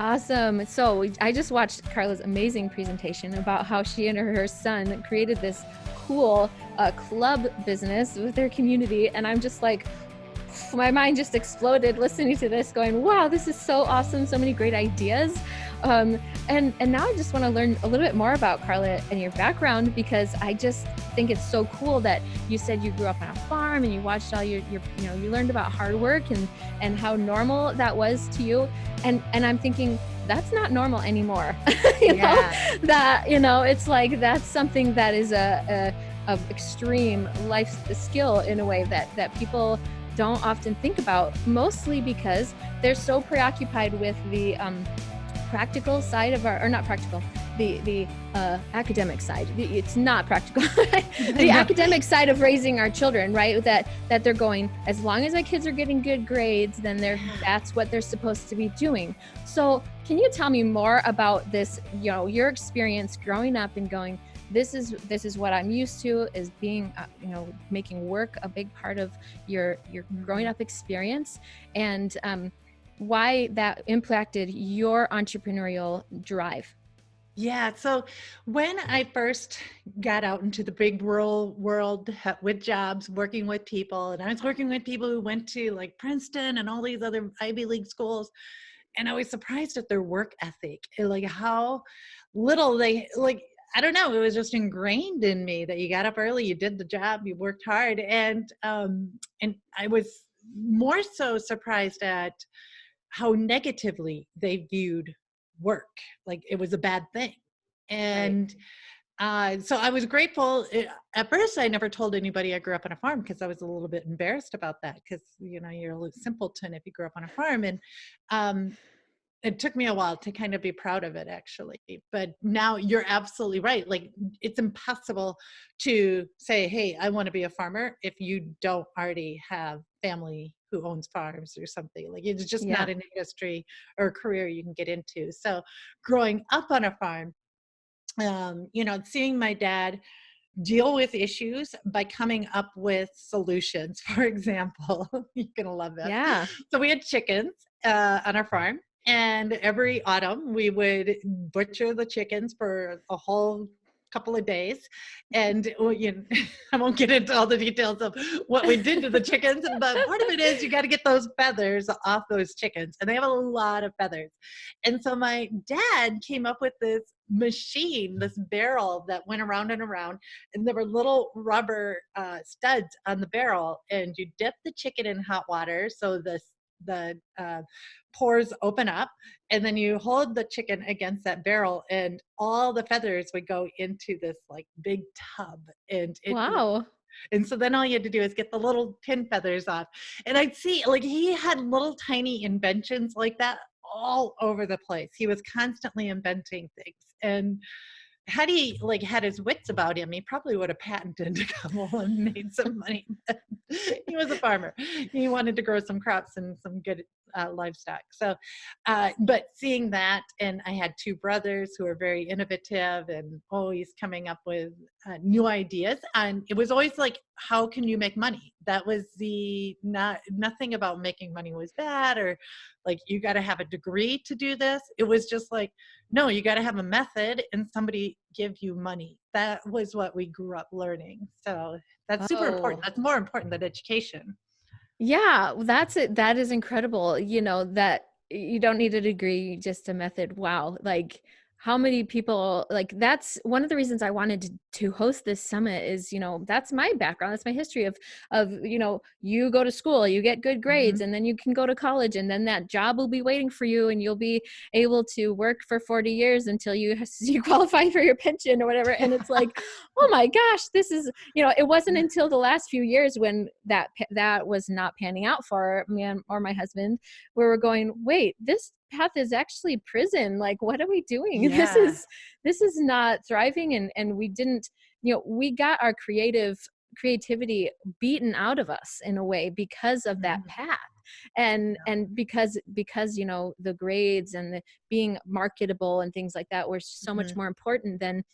Awesome. So I just watched Carla's amazing presentation about how she and her son created this cool club business with their community. And I'm just like, my mind just exploded listening to this, going, wow, this is so awesome. So many great ideas. And now I just want to learn a little bit more about Carla and your background, because I just think it's so cool that you said you grew up on a farm and you watched all your you learned about hard work and how normal that was to you. And I'm thinking that's not normal anymore. Yeah. It's like that's something that is a of extreme life skill in a way that people don't often think about, mostly because they're so preoccupied with the practical side of or not practical, the academic side. It's not practical. The academic side of raising our children, right? That they're going, as long as my kids are getting good grades, then that's what they're supposed to be doing. So can you tell me more about this, your experience growing up and going, this is what I'm used to, is being, making work a big part of your growing up experience, and why that impacted your entrepreneurial drive? Yeah. So when I first got out into the big rural world with jobs, working with people, and I was working with people who went to like Princeton and all these other Ivy League schools, and I was surprised at their work ethic, and like how little they like. I don't know. It was just ingrained in me that you got up early, you did the job, you worked hard, and I was more so surprised at how negatively they viewed work, like it was a bad thing. Right. And so I was grateful. At first, I never told anybody I grew up on a farm because I was a little bit embarrassed about that, because you're a little simpleton if you grew up on a farm. And it took me a while to kind of be proud of it, actually. But now you're absolutely right. Like, it's impossible to say, hey, I want to be a farmer if you don't already have family who owns farms or something. Like, it's just Yeah. not an industry or a career you can get into. So growing up on a farm, seeing my dad deal with issues by coming up with solutions. For example, you're going to love this. Yeah. So we had chickens on our farm. And every autumn, we would butcher the chickens for a whole couple of days. And I won't get into all the details of what we did to the chickens, but part of it is you got to get those feathers off those chickens. And they have a lot of feathers. And so my dad came up with this machine, this barrel that went around and around, and there were little rubber studs on the barrel, and you dip the chicken in hot water so the pores open up, and then you hold the chicken against that barrel, and all the feathers would go into this like big tub, Wow. and so then all you had to do is get the little pin feathers off. And I'd see, like, he had little tiny inventions like that all over the place. He was constantly inventing things. And had he like had his wits about him, he probably would have patented a couple and made some money. He was a farmer. He wanted to grow some crops and some good livestock. So, but seeing that, and I had two brothers who were very innovative and always coming up with new ideas. And it was always like, how can you make money? That was nothing about making money was bad, or like, you got to have a degree to do this. It was just like, no, you got to have a method and somebody give you money. That was what we grew up learning. So that's super important. Oh. That's more important than education. Yeah, that's it. That is incredible. That you don't need a degree, just a method. Wow. Like, how many people, like, that's one of the reasons I wanted to host this summit is, that's my background. That's my history of, you go to school, you get good grades, Mhm. and then you can go to college, and then that job will be waiting for you, and you'll be able to work for 40 years until you qualify for your pension or whatever. And it's like, oh my gosh, this is, it wasn't until the last few years when that was not panning out for me or my husband, where we're going, wait, this path is actually prison. Like, what are we doing? Yeah. This is not thriving. And we didn't, we got our creativity beaten out of us in a way because of that Mhm. path. And Yeah. and because the grades and the being marketable and things like that were so much Mhm. more important than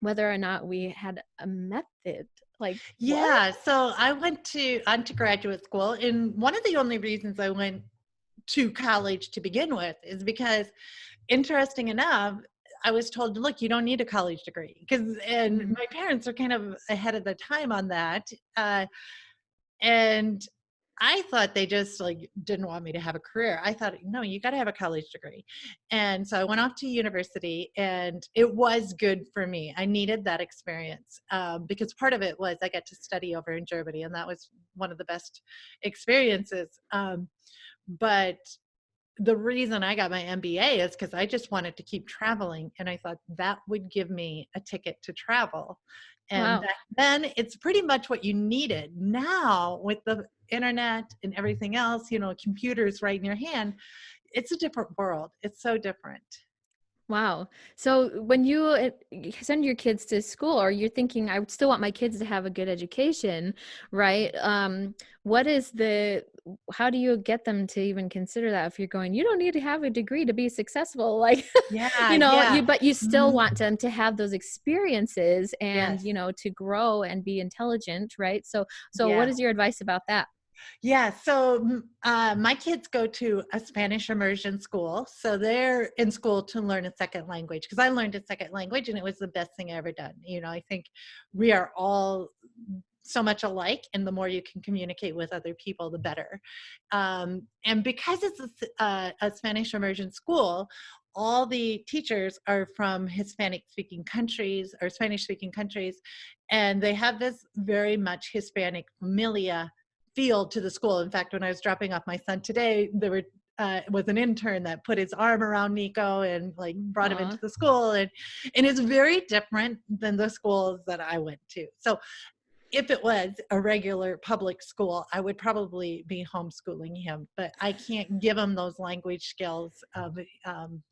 whether or not we had a method. Like, what? Yeah. So I went to graduate school, and one of the only reasons I went to college to begin with, is because, interesting enough, I was told, look, you don't need a college degree, and Mm. my parents are kind of ahead of the time on that. And I thought they just like didn't want me to have a career. I thought, no, you got to have a college degree. And so I went off to university, and it was good for me. I needed that experience, because part of it was I got to study over in Germany, and that was one of the best experiences. But the reason I got my MBA is because I just wanted to keep traveling, and I thought that would give me a ticket to travel. And Wow. back then, it's pretty much what you needed. Now, with the internet and everything else, computers right in your hand, it's a different world. It's so different. Wow. So when you send your kids to school, or you're thinking, I would still want my kids to have a good education, right? What is how do you get them to even consider that if you're going, you don't need to have a degree to be successful? Like, Yeah, yeah. but you still Mhm. want them to have those experiences and, Yes, to grow and be intelligent, right? So what yeah. is your advice about that? Yeah, so my kids go to a Spanish immersion school. So they're in school to learn a second language, because I learned a second language and it was the best thing I ever done. I think we are all so much alike, and the more you can communicate with other people, the better. And because it's a Spanish immersion school, all the teachers are from Hispanic speaking countries or Spanish speaking countries, and they have this very much Hispanic familia feel to the school. In fact, when I was dropping off my son today, there was an intern that put his arm around Nico and like brought him into Aw. the school, and it's very different than the schools that I went to. So if it was a regular public school, I would probably be homeschooling him, but I can't give him those language skills,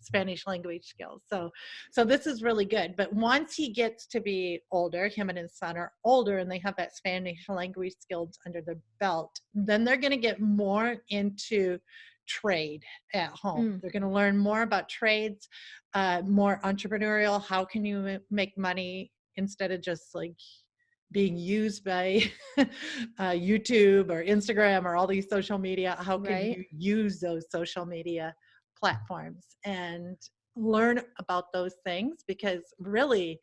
Spanish language skills. So this is really good. But once he gets to be older, him and his son are older, and they have that Spanish language skills under their belt, then they're going to get more into trade at home. Mm, They're going to learn more about trades, more entrepreneurial. How can you make money instead of just like being used by YouTube or Instagram or all these social media? How can right. you use those social media platforms and learn about those things? Because really,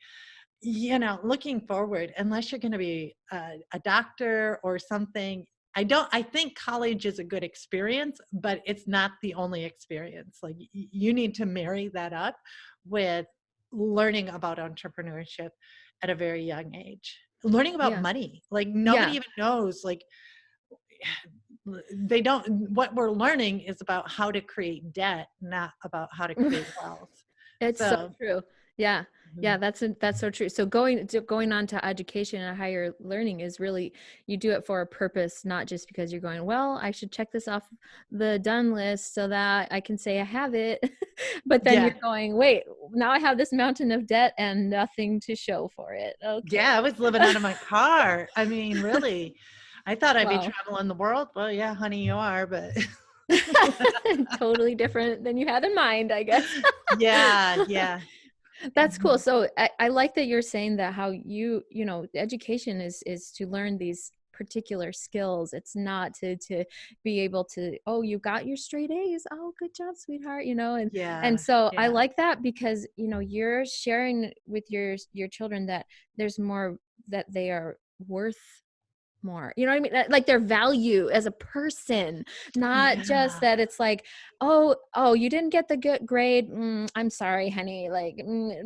looking forward, unless you're going to be a doctor or something, I think college is a good experience, but it's not the only experience. Like you need to marry that up with learning about entrepreneurship at a very young age, learning about Yeah. money. Like nobody Yeah. even knows, like they don't, what we're learning is about how to create debt, not about how to create wealth. It's so So true. Yeah. Yeah, mhm. that's so true. So going on to education and higher learning is really, you do it for a purpose, not just because you're going, well, I should check this off the done list so that I can say I have it. But then Yeah. you're going, wait, now I have this mountain of debt and nothing to show for it. Yeah, I Okay. was living out of my car. I mean, really, I thought I'd be Wow. traveling the world. Well, yeah, honey, you are, but Totally different than you had in mind, I guess. yeah, yeah. That's cool. Mhm. So I like that you're saying that, how education is to learn these particular skills. It's not to be able to, oh, you got your straight A's. Oh, good job, sweetheart. And Yeah, so I yeah, like that because, you're sharing with your children that there's more, that they are worth more. You know what I mean? Like their value as a person, not just yeah, that it's like, oh, you didn't get the good grade. I'm sorry, honey. Like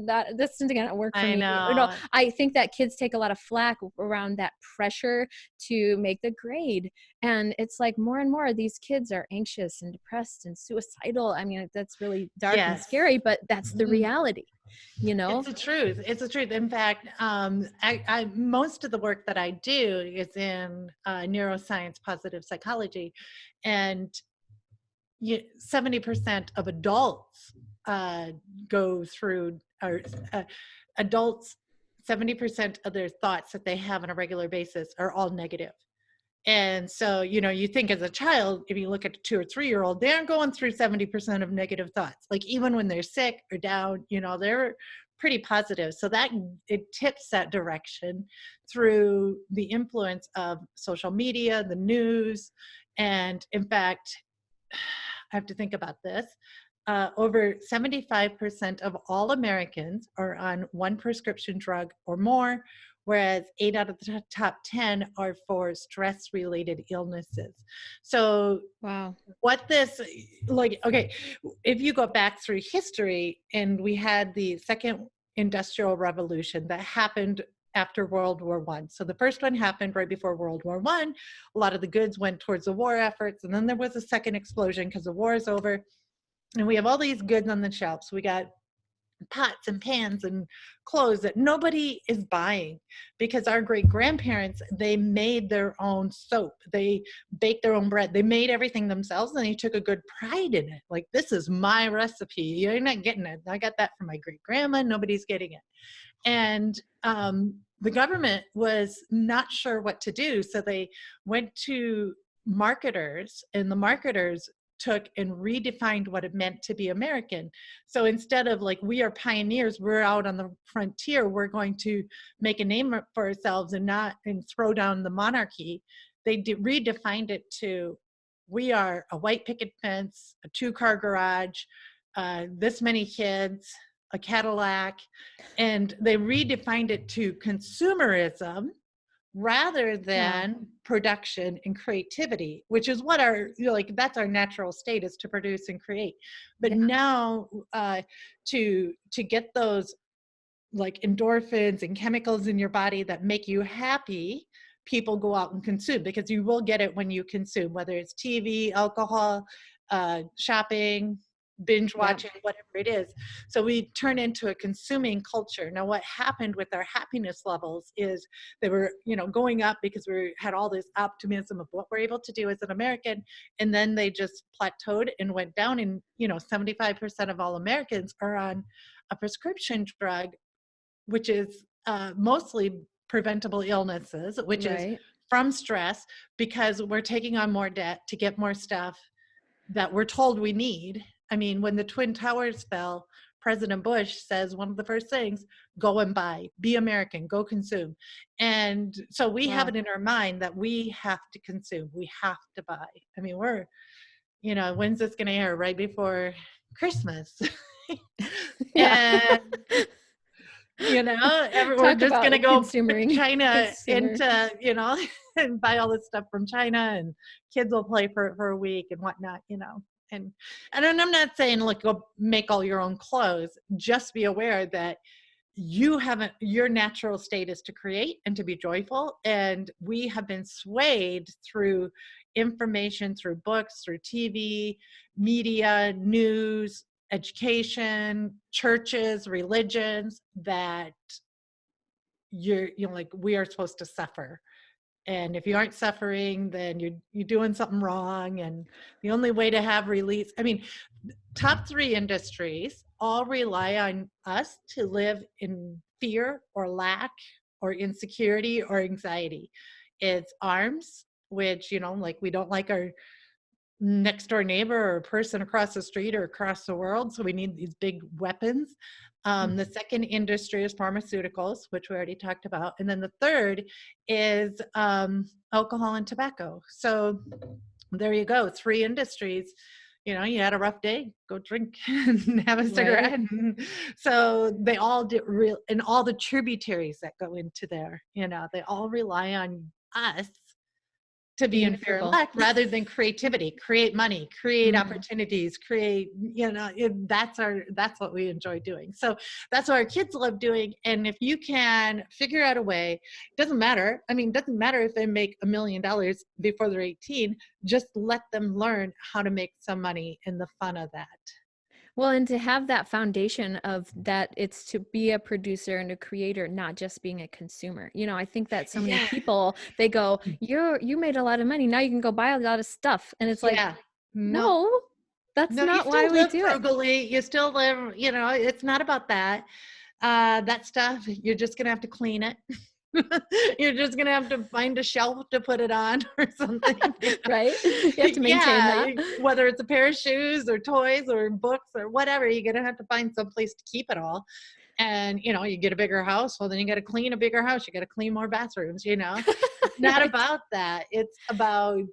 that this isn't gonna work for I me. know. I think that kids take a lot of flack around that pressure to make the grade, and it's like more and more these kids are anxious and depressed and suicidal. I mean, that's really dark and Yes. scary, but that's the Mhm. reality. You It's know? the truth. It's the truth. In fact, I most of the work that I do is in neuroscience, positive psychology, and 70% of adults uh, go through, or adults, 70% of their thoughts that they have on a regular basis are all negative. And so, you think as a child, if you look at a 2 or 3-year-old, they're going through 70% of negative thoughts. Like even when they're sick or down, they're pretty positive. So that it tips that direction through the influence of social media, the news. And in fact, have to think about this. Over 75% of all Americans are on one prescription drug or more, whereas 8 out of the top 10 are for stress-related illnesses. So Wow. what this, like, okay, if you go back through history, and we had the second industrial revolution that happened after World War One. So the first one happened right before World War One. A lot of the goods went towards the war efforts, and then there was a second explosion because the war is over, and we have all these goods on the shelves. We got pots and pans and clothes that nobody is buying, because our great grandparents, they made their own soap, they baked their own bread, they made everything themselves, and they took a good pride in it. Like, this is my recipe, you're not getting it, I got that from my great grandma, nobody's getting it. And the government was not sure what to do, so they went to marketers, and the marketers took and redefined what it meant to be American. So instead of like, we are pioneers, we're out on the frontier, we're going to make a name for ourselves and not and throw down the monarchy, they redefined it to, we are a white picket fence, a 2-car garage, this many kids, a Cadillac, and they redefined it to consumerism rather than production and creativity, which is what our, like, that's our natural state, is to produce and create. But now to get those like endorphins and chemicals in your body that make you happy, people go out and consume, because you will get it when you consume, whether it's TV, alcohol, shopping, binge watching, whatever it is. So we turn into a consuming culture. Now, what happened with our happiness levels is they were, going up because we had all this optimism of what we're able to do as an American, and then they just plateaued and went down. And 75% of all Americans are on a prescription drug, which is mostly preventable illnesses, which is from stress, because we're taking on more debt to get more stuff that we're told we need. I mean, when the Twin Towers fell, President Bush says one of the first things, go and buy, be American, go consume. And so we have it in our mind that we have to consume, we have to buy. I mean, we're, when's this going to air? Right before Christmas. And we're just going to go China into, and buy all this stuff from China, and kids will play for a week and whatnot, and I'm not saying, look, go make all your own clothes. Just be aware that your natural state is to create and to be joyful. And we have been swayed through information, through books, through TV, media, news, education, churches, religions, that you're like, we are supposed to suffer. And if you aren't suffering, then you're doing something wrong. And the only way to have release, I mean, top 3 industries all rely on us to live in fear or lack or insecurity or anxiety. It's arms, which, like, we don't like our next door neighbor or person across the street or across the world, so we need these big weapons. The second industry is pharmaceuticals, which we already talked about, and then the third is alcohol and tobacco. So there you go, 3 industries. You had a rough day, go drink and have a cigarette. So they all do real, and all the tributaries that go into there, they all rely on us to be in fear and lack rather than creativity, create money, create opportunities, create, that's what we enjoy doing. So that's what our kids love doing. And if you can figure out a way, doesn't matter. I mean, doesn't matter if they make $1 million before they're 18, just let them learn how to make some money and the fun of that. Well, and to have that foundation of that, it's to be a producer and a creator, not just being a consumer. I think that so many people, they go, you made a lot of money, now you can go buy a lot of stuff. And it's like, no, that's not why we do frugally. You still live, it's not about that. That stuff, you're just going to have to clean it. You're just going to have to find a shelf to put it on or something. Right? You have to maintain that. Whether it's a pair of shoes or toys or books or whatever, you're going to have to find some place to keep it all. And, you get a bigger house. Well, then you got to clean a bigger house. You got to clean more bathrooms, It's not about that. It's about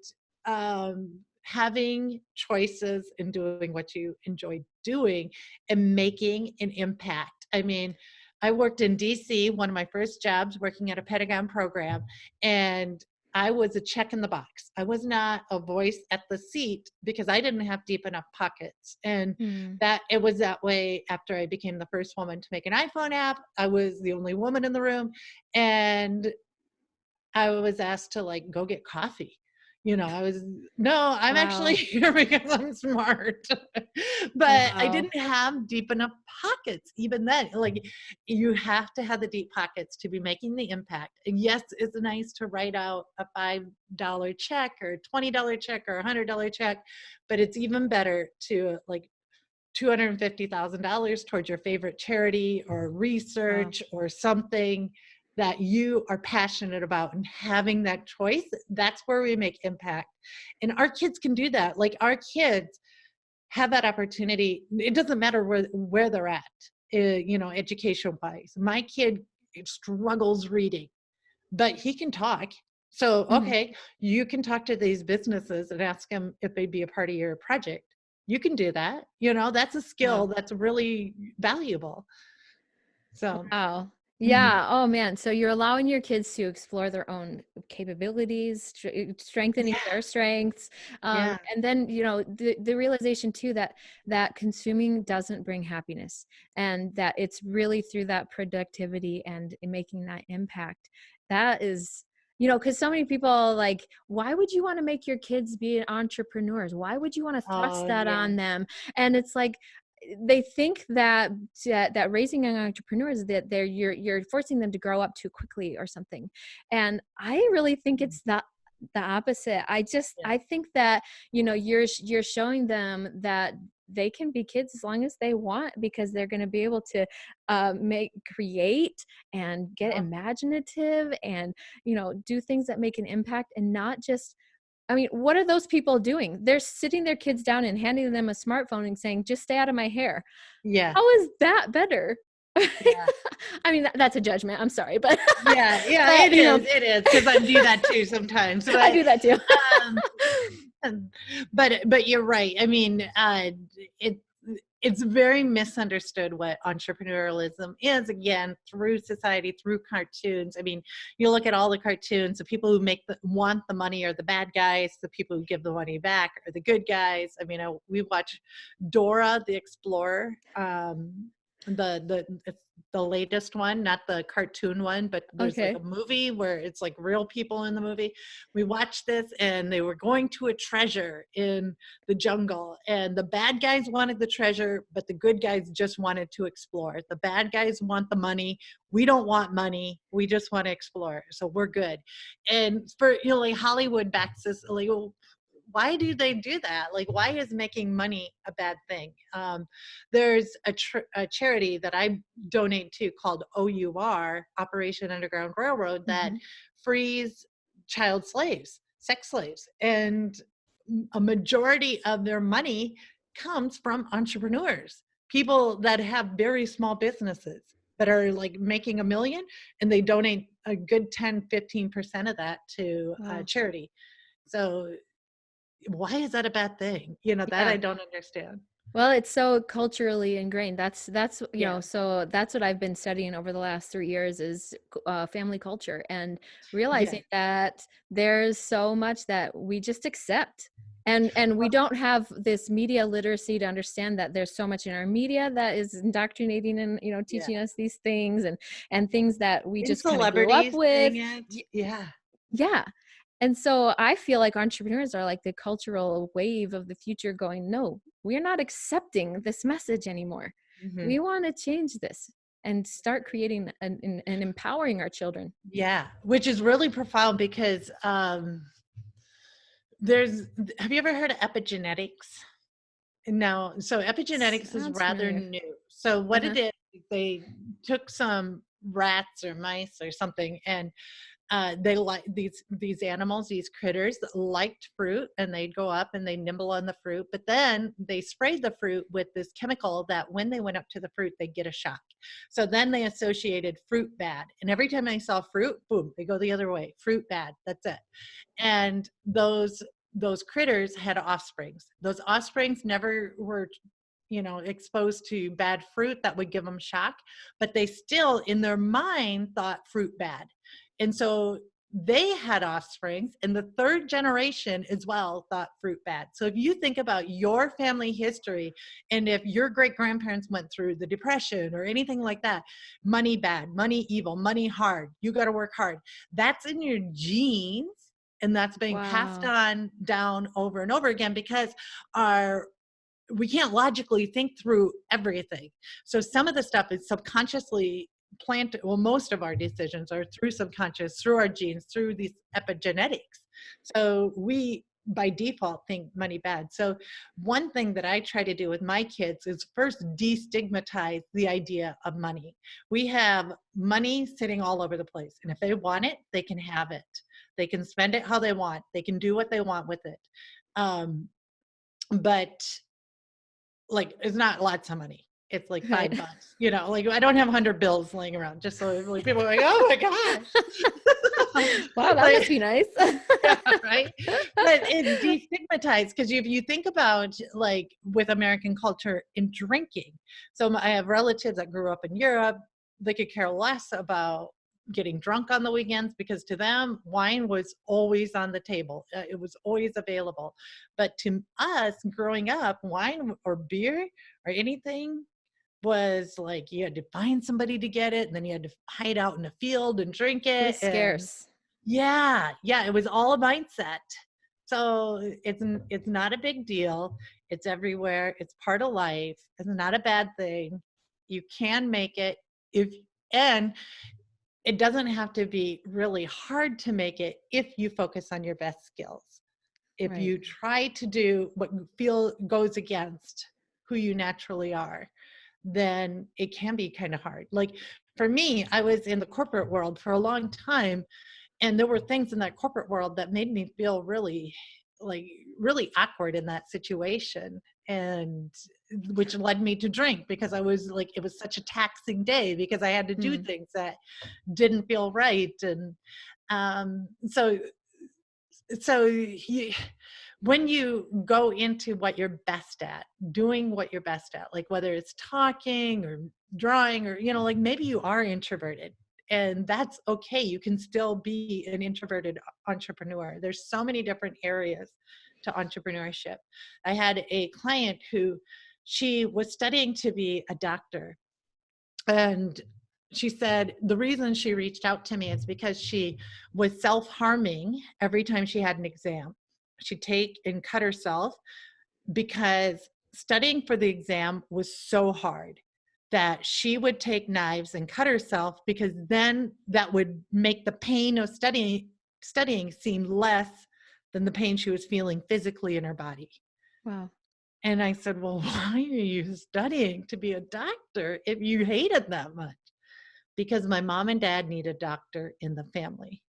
having choices and doing what you enjoy doing and making an impact. I mean, I worked in DC, one of my first jobs working at a Pentagon program, and I was a check in the box. I was not a voice at the seat because I didn't have deep enough pockets. And Mm. that it was that way after I became the first woman to make an iPhone app. I was the only woman in the room. And I was asked to like go get coffee. I was, no, I'm actually Wow. here because I'm smart. But I Wow. didn't have deep enough pockets even then. Like, you have to have the deep pockets to be making the impact. And yes, it's nice to write out a $5 check or $20 check or $100 check, but it's even better to like $250,000 towards your favorite charity or Wow. research or something that you are passionate about, and having that choice, that's where we make impact. And our kids can do that. Like, our kids have that opportunity. It doesn't matter where they're at, education wise. My kid struggles reading, but he can talk. So, Mhm. okay, you can talk to these businesses and ask them if they'd be a part of your project. You can do that. That's a skill Wow. that's really valuable. So, Wow. mhm, Yeah. Oh man. So you're allowing your kids to explore their own capabilities, strengthening yeah, their strengths, yeah, and then the realization too that consuming doesn't bring happiness, and that it's really through that productivity and in making that impact. That is, because so many people like, why would you want to make your kids be entrepreneurs? Why would you want to thrust oh that yeah, on them? And it's like they think that raising young entrepreneurs, that you're forcing them to grow up too quickly or something, and I really think mhm, it's the opposite. yeah, I think that you're showing them that they can be kids as long as they want, because they're going to be able to create and get yeah, imaginative and do things that make an impact, and not just, I mean, what are those people doing? They're sitting their kids down and handing them a smartphone and saying, "Just stay out of my hair." yeah, How is that better? yeah, I mean, that's a judgment. I'm sorry, but yeah, yeah. but It is because I do that too sometimes. I But do that too. um, but you're right. I mean, it it's very misunderstood what entrepreneurialism is, again, through society, through cartoons. I mean, you look at all the cartoons, the people who want the money are the bad guys, the people who give the money back are the good guys. I mean, we watch Dora the Explorer, it's the latest one, not the cartoon one, but there's like a Okay. movie where it's like real people in the movie. We watched this, and they were going to a treasure in the jungle, and the bad guys wanted the treasure, but the good guys just wanted to explore. The bad guys want the money. We don't want money. We just want to explore. So we're good. And for, like, Hollywood backs this, like, well, why do they do that? Like, why is making money a bad thing? There's a charity that I donate to called OUR, Operation Underground Railroad, that Mhm. frees child slaves, sex slaves, and a majority of their money comes from entrepreneurs, people that have very small businesses that are like making $1 million, and they donate a good 10-15% of that to Wow. charity. So why is that a bad thing? That Yeah. I don't understand. Well, it's so culturally ingrained. That's Yeah, so that's what I've been studying over the last 3 years is family culture, and yeah. realizing that there's so much that we just accept. And we don't have this media literacy to understand that there's so much in our media that is indoctrinating and Yeah. teaching us these things, and things that we And just kind of grew up celebrities with. saying it. Yeah. Yeah. And so I feel like entrepreneurs are like the cultural wave of the future going, no, we're not accepting this message anymore. Mhm. We want to change this and start creating and empowering our children. Yeah, which is really profound because there's have you ever heard of epigenetics? No. So epigenetics is Sounds rather familiar. new. So what Uh-huh. it is, they took some rats or mice or something, and they like these animals, these critters that liked fruit, and they'd go up and they nibble on the fruit, but then they sprayed the fruit with this chemical that when they went up to the fruit they'd get a shock. So then they associated fruit bad, and every time they saw fruit, boom, they go the other way. Fruit bad, that's it. And those those critters had offsprings. Those offsprings never were, exposed to bad fruit that would give them shock, but they still in their mind thought fruit bad. And so they had offsprings, and the third generation as well thought fruit bad. So if you think about your family history, and if your great grandparents went through the Depression or anything like that, money bad, money evil, money hard, you got to work hard, that's in your genes, and that's being passed Wow. on down over and over again, because we can't logically think through everything. So some of the stuff is subconsciously planted. Well, most of our decisions are through subconscious, through our genes, through these epigenetics. So we by default think money bad. So one thing that I try to do with my kids is first destigmatize the idea of money. We have money sitting all over the place, and if they want it, they can have it. They can spend it how they want. They can do what they want with it. But like, it's not lots of money. It's like Right. $5, like I don't have 100 bills laying around, just so like people are like, oh my gosh. Wow, that Like, must be nice. yeah, right. But it's destigmatized, because if you think about like with American culture in drinking, so I have relatives that grew up in Europe. They could care less about getting drunk on the weekends, because to them wine was always on the table. It was always available. But to us growing up, wine or beer or anything was like, you had to find somebody to get it, and then you had to hide out in a field and drink It it. was And scarce. yeah, it was all a mindset. So it's not a big deal. It's everywhere. It's part of life. It's not a bad thing. You can make it, if and it doesn't have to be really hard to make it if you focus on your best skills. If Right. you try to do what you feel goes against who you naturally are, then it can be kind of hard. Like for me, I was in the corporate world for a long time, and there were things in that corporate world that made me feel really really awkward in that situation, and which led me to drink, because I was like, it was such a taxing day because I had to do Hmm. things that didn't feel right. And so you, when you go into what you're best at, doing what you're best at, like whether it's talking or drawing, or like maybe you are introverted, and that's okay. You can still be an introverted entrepreneur. There's so many different areas to entrepreneurship. I had a client who, she was studying to be a doctor, and she said the reason she reached out to me is because she was self-harming every time she had an exam. She'd take and cut herself because studying for the exam was so hard that she would take knives and cut herself, because then that would make the pain of studying seem less than the pain she was feeling physically in her body. Wow. And I said, well, why are you studying to be a doctor if you hate it that much? Because my mom and dad need a doctor in the family.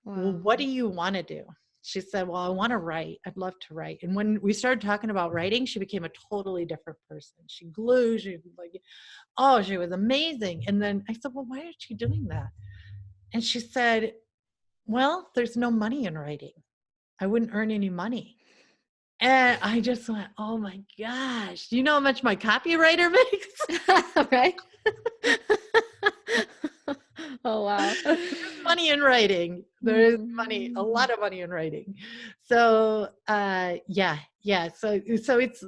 Well, Wow. what do you want to do? She said, well, I want to write. I'd love to write. And when we started talking about writing, she became a totally different person. She grew, she like, oh, she was amazing. And then I said, well, why aren't you doing that? And she said, well, there's no money in writing. I wouldn't earn any money. And I just went, oh my gosh, do you know how much my copywriter makes? Right. Oh, wow. There's money in writing. There is money, a Mhm. lot of money in writing. So yeah. So it's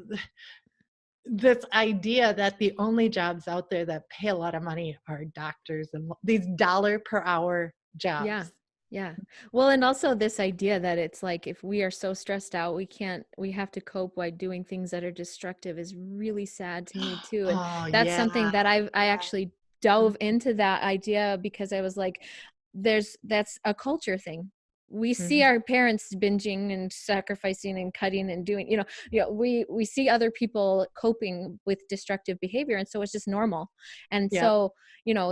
this idea that the only jobs out there that pay a lot of money are doctors and these dollar per hour Yeah. jobs. Yeah. Well, and also this idea that it's like if we are so stressed out, we have to cope by doing things that are destructive is really sad to me too. And Oh that's yeah. something that I actually dove into that idea because I was like, that's a culture thing. We see Mhm. our parents binging and sacrificing and cutting and doing, we see other people coping with destructive behavior. And so it's just normal. And Yep. so,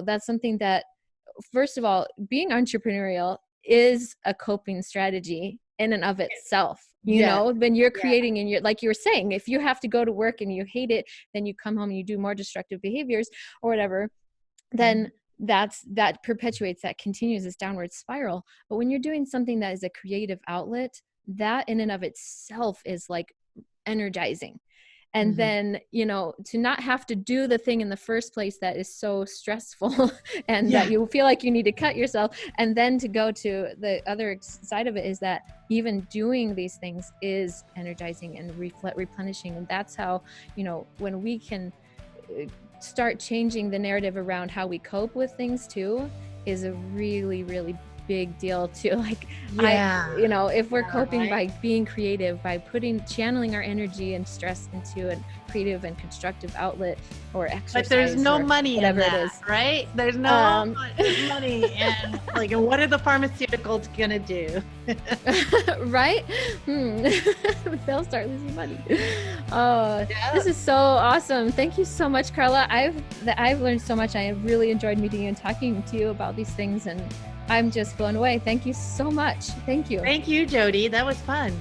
that's something that, first of all, being entrepreneurial is a coping strategy in and of itself. Yes. When you're Yeah. creating and you're, like you were saying, if you have to go to work and you hate it, then you come home and you do more destructive behaviors or whatever, then Mhm. that perpetuates, that continues this downward spiral. But when you're doing something that is a creative outlet, that in and of itself is like energizing. And Mhm. then, to not have to do the thing in the first place that is so stressful and Yeah. that you feel like you need to cut yourself, and then to go to the other side of it is that even doing these things is energizing and replenishing. And that's how, when we can start changing the narrative around how we cope with things too, is a really, really big deal too. Like, Yeah. if we're Yeah, coping right? by being creative, by channeling our energy and stress into a creative and constructive outlet, or But there's exercise, no or money in whatever it that, is. right? There's no Um, money, and like, what are the pharmaceuticals gonna do? right? They'll start losing money. Oh, Yeah. this is so awesome. Thank you so much, Carla. I've learned so much. I have really enjoyed meeting you and talking to you about these things, and I'm just blown away. Thank you so much. Thank you. Thank you, Jody. That was fun.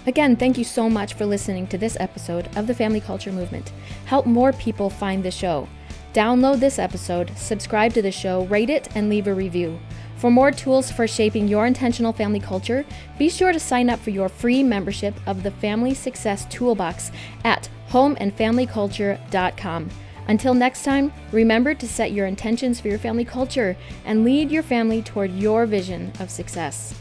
Again, thank you so much for listening to this episode of the Family Culture Movement. Help more people find the show. Download this episode, subscribe to the show, rate it, and leave a review. For more tools for shaping your intentional family culture, be sure to sign up for your free membership of the Family Success Toolbox at homeandfamilyculture.com. Until next time, remember to set your intentions for your family culture and lead your family toward your vision of success.